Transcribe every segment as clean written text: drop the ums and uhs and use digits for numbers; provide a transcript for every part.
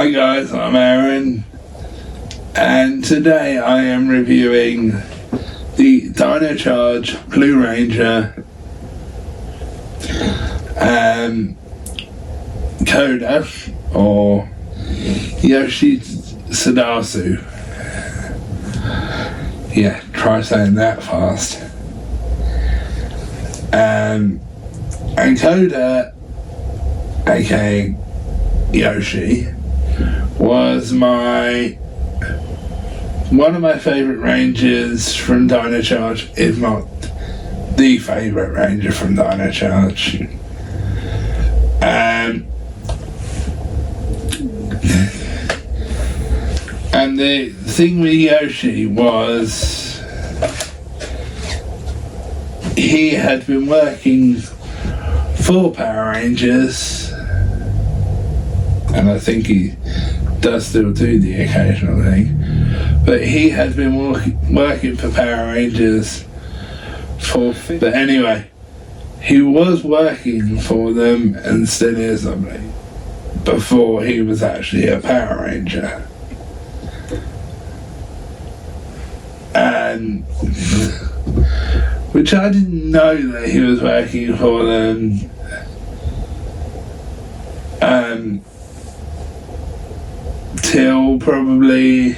Hi guys, I'm Arran, and today I am reviewing the Dino Charge Blue Ranger Koda, or YOSHI Sadasu. Yeah, try saying that fast. And Koda, aka YOSHI, was one of my favourite rangers from Dino Charge, if not the favourite ranger from Dino Charge. And the thing with YOSHI was he had been working for Power Rangers, and I think he does still do the occasional thing, but he had been working for Power Rangers but anyway, he was working for them and still is, I believe, before he was actually a Power Ranger. And which I didn't know that he was working for them till probably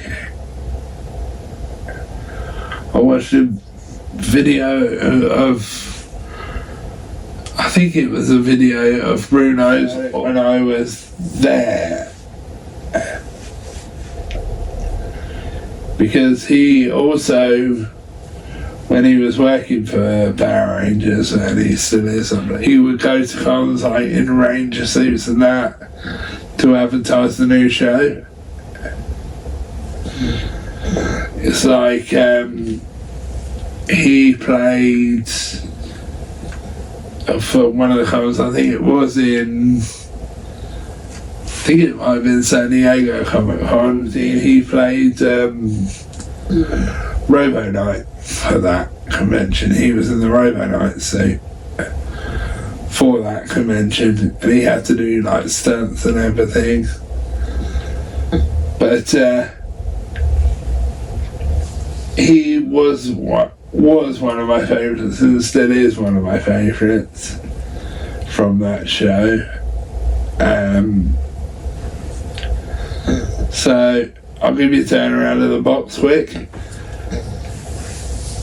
I watched a video of, I think it was a video of Bruno's when I was there, because he also, when he was working for Power Rangers, and he still is, he would go to cons like in Ranger suits and that to advertise the new show. It's like he played for one of the cons, I think it was in, I think it might have been San Diego Comic Con. He played Robo Knight for that convention. He was in the Robo Knight suit for that convention, and he had to do like stunts and everything. But he was one of my favourites, and still is one of my favourites from that show. So I'll give you a turn around of the box quick.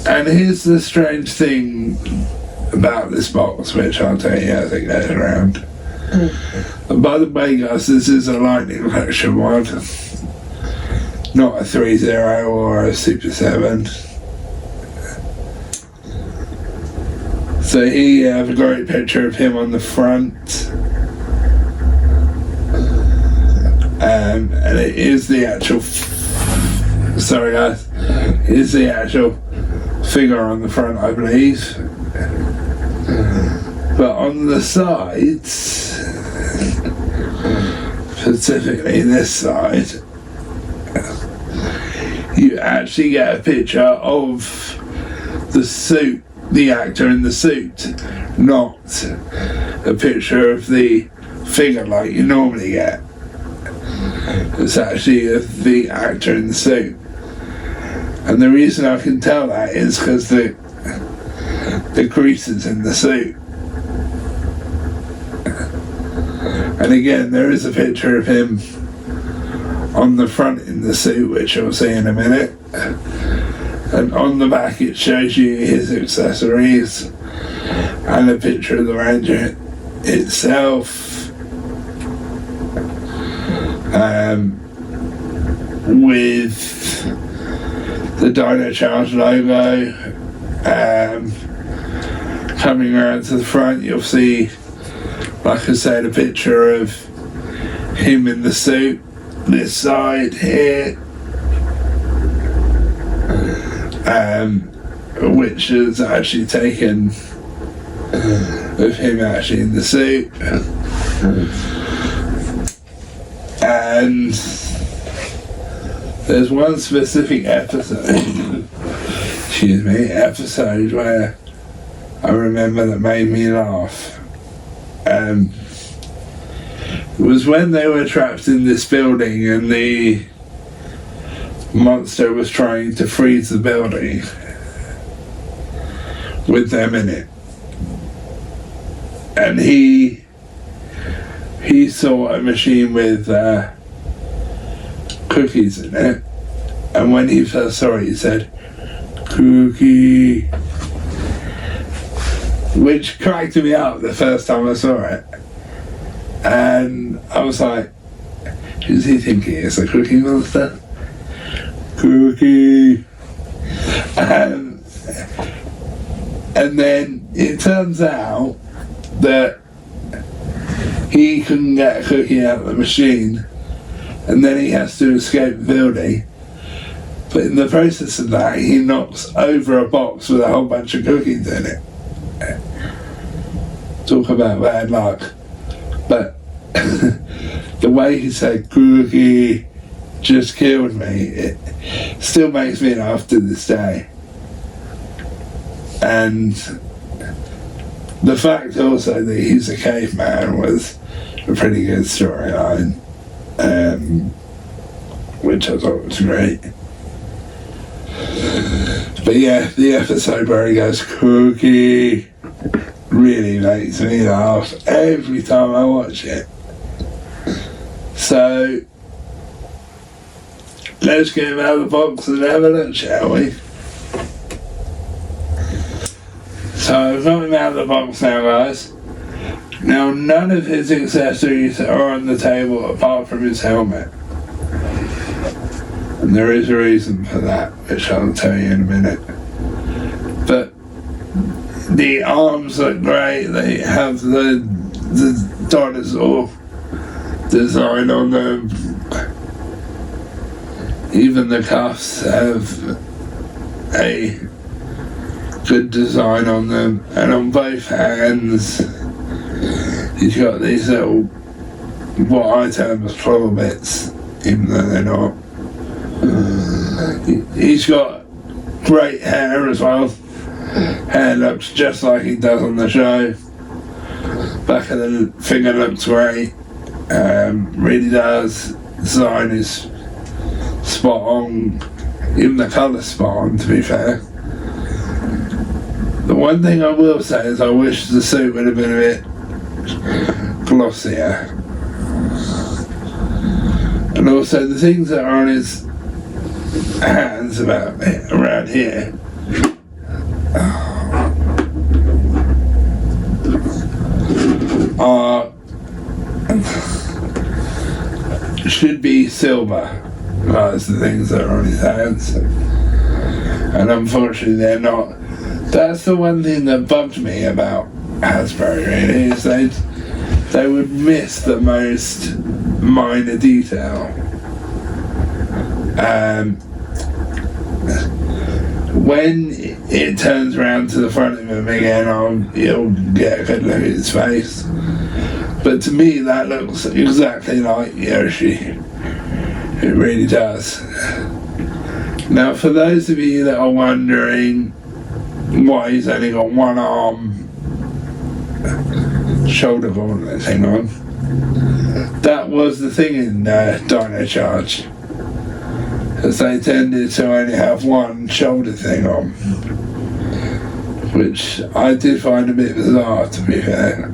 And here's the strange thing about this box, which I'll tell you as it goes around. And by the way, guys, this is a Lightning Collection one, not a 3-0 or a Super 7. So here you have a great picture of him on the front. And it is the actual, sorry guys, it is the actual figure on the front, I believe. But on the sides, specifically this side, you actually get a picture of the suit, the actor in the suit, not a picture of the figure like you normally get. It's actually the actor in the suit. And the reason I can tell that is because the creases in the suit. And again, there is a picture of him on the front in the suit, which you'll see in a minute. And on the back it shows you his accessories and a picture of the Ranger itself. With the Dino Charge logo. Coming around to the front, you'll see, like I said, a picture of him in the suit. This side here, which is actually taken of him actually in the suit. And there's one specific episode where I remember that made me laugh. was when they were trapped in this building and the monster was trying to freeze the building with them in it. And he saw a machine with cookies in it, and when he first saw it he said, "Cookie," which cracked me up the first time I saw it. And I was like, who's he thinking it's a cookie monster? Cookie. And then it turns out that he couldn't get a cookie out of the machine, and then he has to escape the building. But in the process of that, he knocks over a box with a whole bunch of cookies in it. Talk about bad luck. But the way he said cookie just killed me. It still makes me laugh to this day. And the fact also that he's a caveman was a pretty good storyline, which I thought was great. But yeah, the episode where he goes cookie really makes me laugh every time I watch it. So let's get him out of the box and have a look, shall we? So I've got him out of the box now, guys. Now none of his accessories are on the table apart from his helmet. And there is a reason for that, which I'll tell you in a minute. But the arms look great. They have the dinosaur design on them. Even the cuffs have a good design on them, and on both hands he's got these little, what I term as claw bits, even though they're not. He's got great hair as well. Hair looks just like he does on the show. Back of the finger looks great. Really does. Design is spot on. Even the colour's spot on, to be fair. The one thing I will say is I wish the suit would have been a bit glossier. And also the things that are on his hands around here should be silver. That's the things that are on his hands, and unfortunately they're not. That's the one thing that bugged me about Hasbro, really, is they would miss the most minor detail. When it turns around to the front of him again, you'll get a good look at his face. But to me, that looks exactly like Yoshi. It really does. Now, for those of you that are wondering why he's only got one arm shoulder gauntlet thing on, that was the thing in Dino Charge, as they tended to only have one shoulder thing on, which I did find a bit bizarre, to be fair.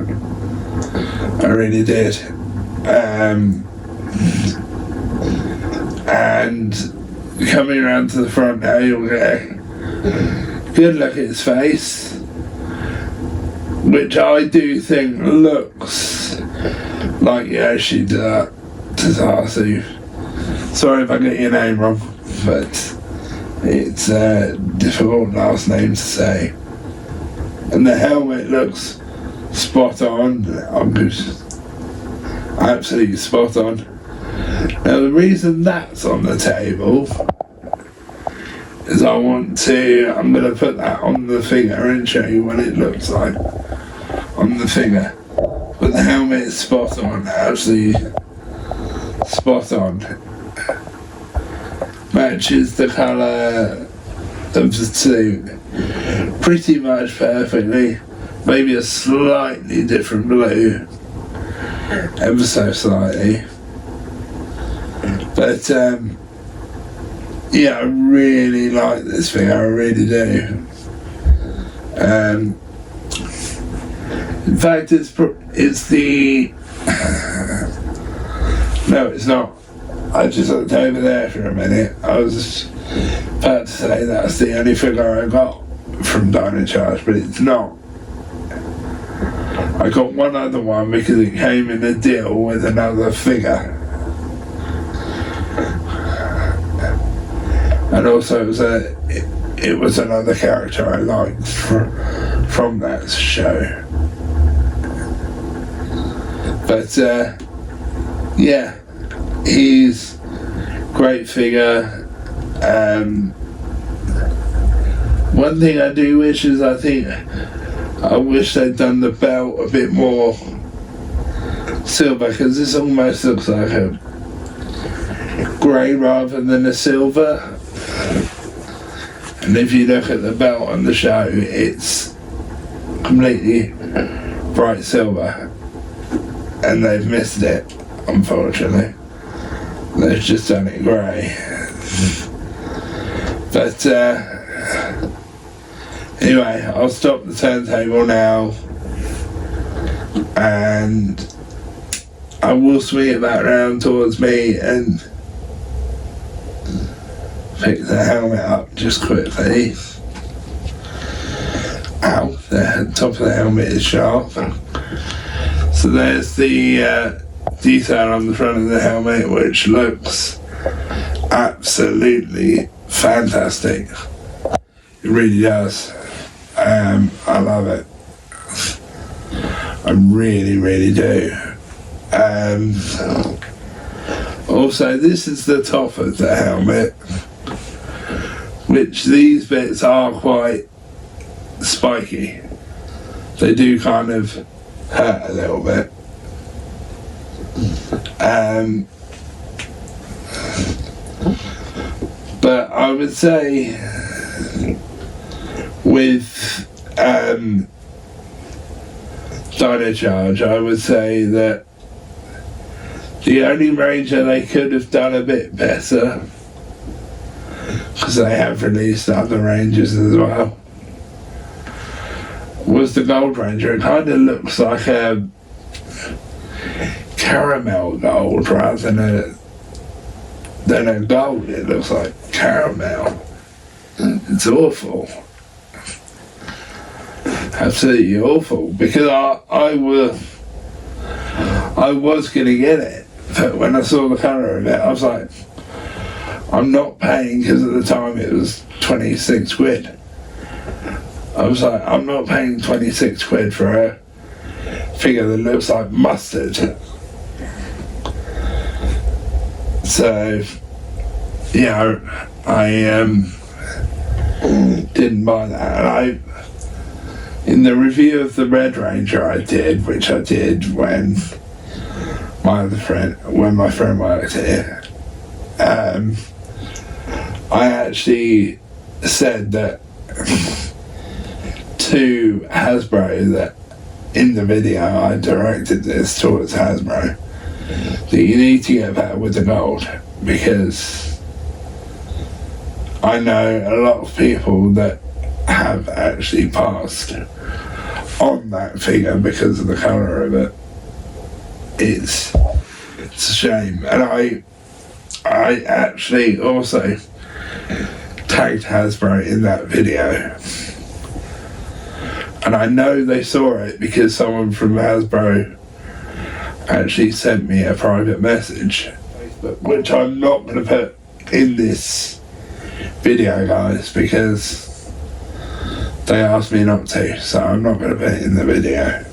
I really did. And coming around to the front now, you'll get a good look at his face, which I do think looks like Yoshi Tazasu. Sorry if I get your name wrong, but it's a difficult last name to say. And the helmet looks spot on. Absolutely spot on. Now the reason that's on the table is I'm going to put that on the figure and show you what it looks like on the figure. But the helmet is spot on, absolutely spot on. Matches the colour of the suit pretty much perfectly. Maybe a slightly different blue, ever so slightly. But yeah, I really like this thing, I really do. In fact, it's the no, it's not. I just looked over there for a minute. I was about to say that's the only figure I got from Dino Charge, but it's not. I got one other one because it came in a deal with another figure. And also it was another character I liked from that show. But yeah, he's great figure. One thing I do wish is I wish they'd done the belt a bit more silver, because this almost looks like a grey rather than a silver. And if you look at the belt on the show, it's completely bright silver, and they've missed it, unfortunately. They've just done it grey. But anyway, I'll stop the turntable now, and I will swing it back round towards me and pick the helmet up just quickly. Ow, the top of the helmet is sharp. So there's the detail on the front of the helmet, which looks absolutely fantastic. It really does. I love it. I really, really do. Also, this is the top of the helmet, which these bits are quite spiky. They do kind of hurt a little bit. But I would say with Dino Charge, I would say that the only Ranger they could have done a bit better, because they have released other Rangers as well, was the Gold Ranger. It kind of looks like a caramel gold rather than a gold. It looks like caramel. It's awful. Absolutely awful, because I was going to get it, but when I saw the colour of it, I was like, I'm not paying, because at the time it was 26 quid. I was like, I'm not paying 26 quid for a figure that looks like mustard. So, yeah, I didn't buy that. And in the review of the Red Ranger I did, which I did when my friend worked here, I actually said that to Hasbro, that in the video I directed this towards Hasbro, that you need to get better with the gold, because I know a lot of people that have actually passed on that figure because of the colour of it. It's a shame. And I actually also tagged Hasbro in that video, and I know they saw it because someone from Hasbro actually sent me a private message, which I'm not going to put in this video, guys, because they asked me not to, so I'm not going to put it in the video.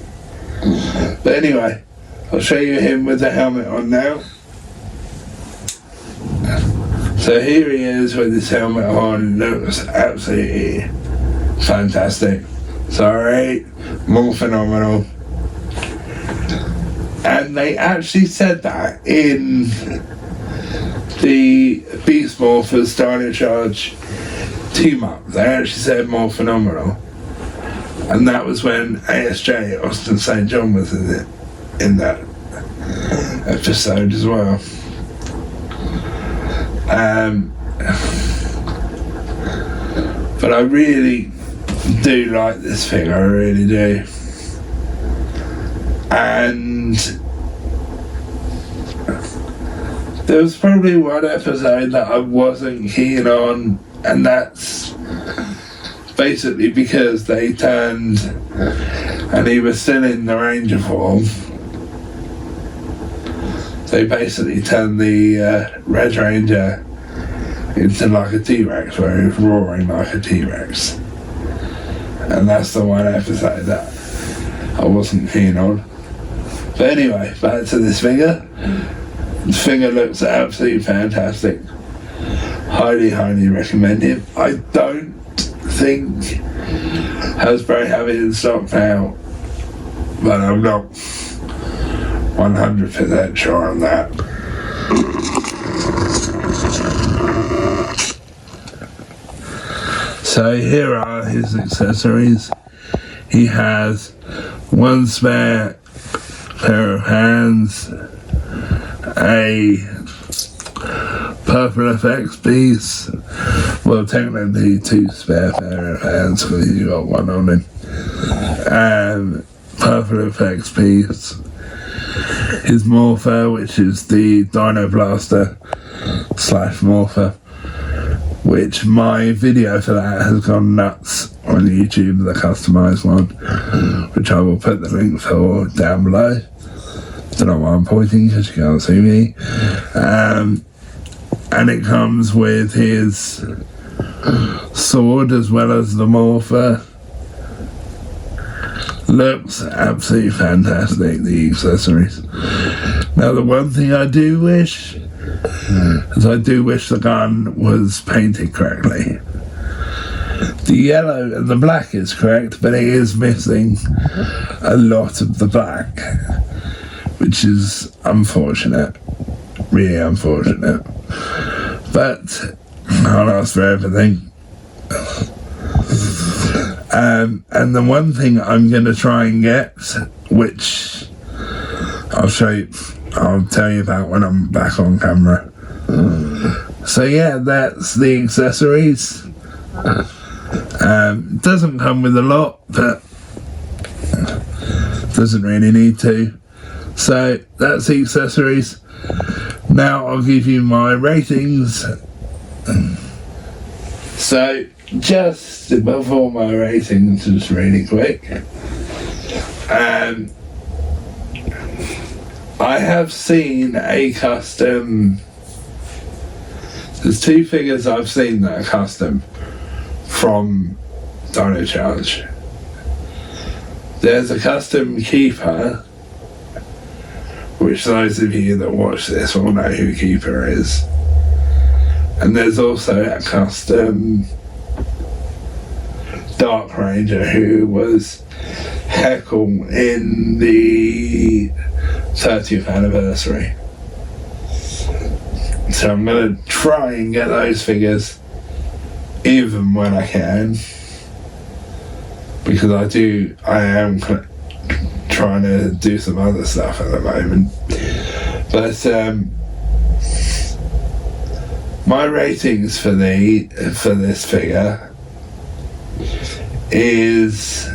But anyway, I'll show you him with the helmet on now. So here he is with his helmet on. Looks absolutely fantastic. Sorry, more phenomenal. And they actually said that in the Beast Morphers Dino Charge team-up. They actually said more phenomenal. And that was when ASJ, Austin St. John, was in that. episode as well. But I really do like this thing, I really do. And there was probably one episode that I wasn't keen on, and that's basically because they turned, and he was still in the Ranger form, they basically turned the Red Ranger into like a T-Rex, where he was roaring like a T-Rex. And that's the one episode that I wasn't keen on. But anyway, back to this figure. This figure looks absolutely fantastic. Highly, highly recommend it. I don't think Hasbro have it in stock now, but I'm not 100% sure on that. So here are his accessories. He has one spare pair of hands, a purple effects piece, well technically two spare pair of hands because he's got one on him, purple effects piece, his Morpher, which is the Dino Blaster / Morpher, which my video for that has gone nuts on YouTube, the customised one, which I will put the link for down below. Don't know why I'm pointing because you can't see me. And it comes with his sword as well as the Morpher. Looks absolutely fantastic, the accessories. Now the one thing I do wish is I do wish the gun was painted correctly. The yellow and the black is correct, but it is missing a lot of the black, which is unfortunate, really unfortunate. But I'll ask for everything. And the one thing I'm going to try and get, which I'll tell you about when I'm back on camera. So yeah, that's the accessories. Doesn't come with a lot, but doesn't really need to. So that's the accessories. Now I'll give you my ratings. So just before my ratings, just really quick. I have seen a custom. There's two figures I've seen that are custom from Dino Charge. There's a custom Keeper, which those of you that watch this will know who Keeper is. And there's also a custom Dark Ranger who was Heckle in the 30th anniversary. So I'm going to try and get those figures even when I can, because I am trying to do some other stuff at the moment. But my ratings for this figure is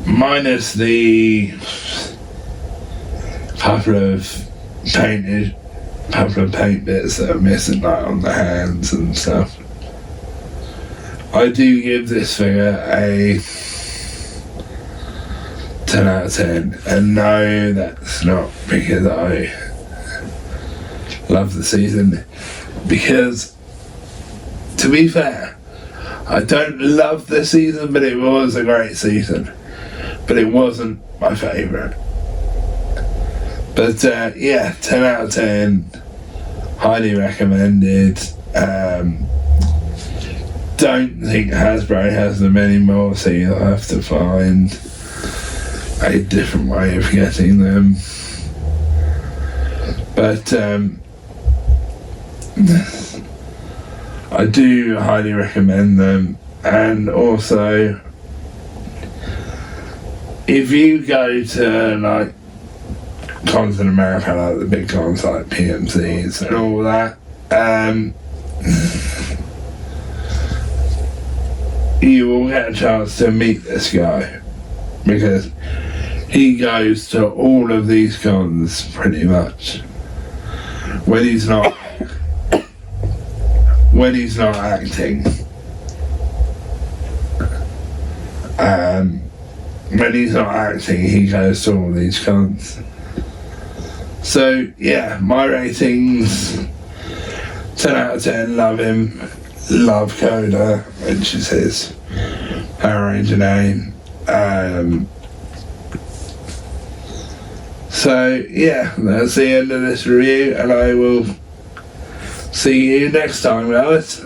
minus the couple of paint bits that are missing, like on the hands and stuff. I do give this figure a 10 out of 10, and no, that's not because I love the season, because to be fair, I don't love the season, but it was a great season, but it wasn't my favourite. But yeah, 10 out of 10, highly recommended. Don't think Hasbro has them anymore, so you'll have to find a different way of getting them. But I do highly recommend them, and also if you go to like cons in America, like the big cons like PMCs and all that, you will get a chance to meet this guy because he goes to all of these cons pretty much when he's not acting. When he's not acting, he goes to all these cons. So yeah, my ratings 10 out of 10, love him, love Koda, which is his Power Ranger name. So yeah, that's the end of this review, and I will see you next time, guys.